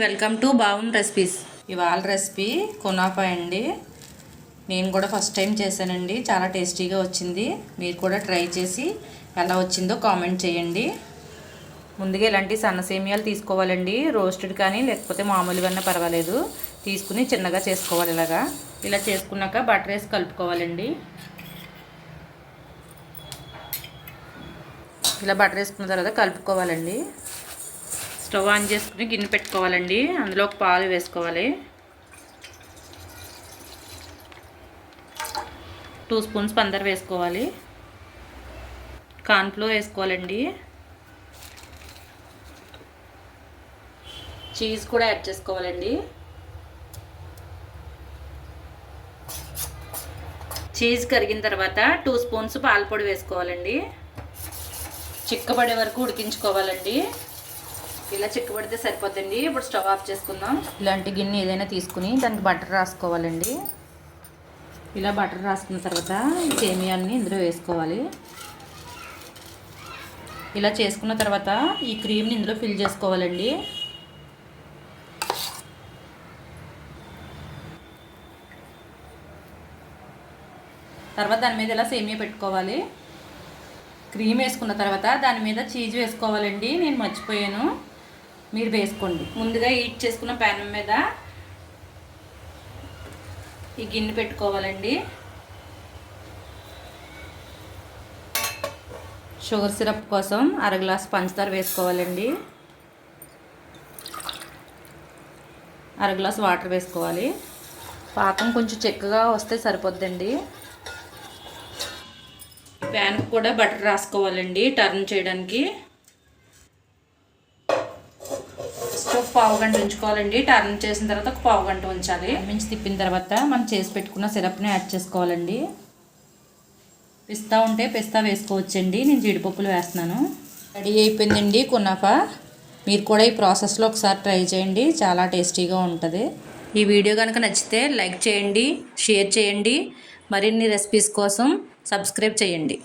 Welcome to బావున్ recipes. ఇవాళ recipe కునాఫా అండి. నేను కూడా ఫస్ట్ టైం చేశానండి. చాలా టేస్టీగా వచ్చింది. మీరు కూడా ట్రై చేసి ఎలా వచ్చిందో కామెంట్ చేయండి. ముందుగా ఇలాంటి సన్న సేమియాలు తీసుకోవాలండి. రోస్టెడ్ కానీ లేకపోతే మామూలుగా పర్వాలేదు. తీసుకుని చిన్నగా చేసుకోవాలి. ఇలా చేసుకున్నాక బటర్ వేసి కలుపుకోవాలండి. ఇలా బటర్ వేసుకున్న తర్వాత కలుపుకోవాలండి. స్టవ్ ఆన్ చేసుకుని గిన్నె పెట్టుకోవాలండి. అందులో ఒక పాలు వేసుకోవాలి. 2 స్పూన్స్ పంచదార వేసుకోవాలి. కార్న్ఫ్లోర్ వేసుకోవాలండి. చీజ్ కూడా యాడ్ చేసుకోవాలండి. చీజ్ కరిగిన తర్వాత 2 స్పూన్స్ పాల పొడి వేసుకోవాలండి. చిక్కబడే వరకు ఉడికించుకోవాలండి. ఇలా చిక్కబడితే సరిపోతుంది. ఇప్పుడు స్టవ్ ఆఫ్ చేసుకుందాం. ఇలాంటి గిన్నె ఏదైనా తీసుకుని దానికి బటర్ రాసుకోవాలండి. ఇలా బటర్ రాసుకున్న తర్వాత సేమియాన్ని ఇందులో వేసుకోవాలి. ఇలా చేసుకున్న తర్వాత ఈ క్రీమ్ని ఇందులో ఫిల్ చేసుకోవాలండి. తర్వాత దాని మీద ఇలా సేమియా పెట్టుకోవాలి. క్రీమ్ వేసుకున్న తర్వాత దాని మీద చీజ్ వేసుకోవాలండి. నేను మర్చిపోయాను, మీరు వేసుకోండి. ముందుగా హీట్ చేసుకున్న ప్యాన్ మీద ఈ గిన్నె పెట్టుకోవాలండి. షుగర్ సిరప్ కోసం 1/2 గ్లాస్ పంచదార వేసుకోవాలండి. 1/2 గ్లాస్ వాటర్ వేసుకోవాలి. పాకం కొంచెం చిక్కగా వస్తే సరిపోద్దండి. ప్యాన్కి కూడా బటర్ రాసుకోవాలండి టర్న్ చేయడానికి. స్టవ్ 1/2 గంట ఉంచుకోవాలండి. టర్న్ చేసిన తర్వాత ఒక 1/2 గంట ఉంచాలి. మించి తిప్పిన తర్వాత మనం చేసి పెట్టుకున్న సిరప్ని యాడ్ చేసుకోవాలండి. పిస్తా ఉంటే పిస్తా వేసుకోవచ్చండి. నేను జీడిపప్పులు వేస్తున్నాను. రెడీ అయిపోయిందండి కునాఫా. మీరు కూడా ఈ ప్రాసెస్లో ఒకసారి ట్రై చేయండి. చాలా టేస్టీగా ఉంటుంది. ఈ వీడియో కనుక నచ్చితే లైక్ చేయండి, షేర్ చేయండి. మరిన్ని రెసిపీస్ కోసం సబ్స్క్రైబ్ చేయండి.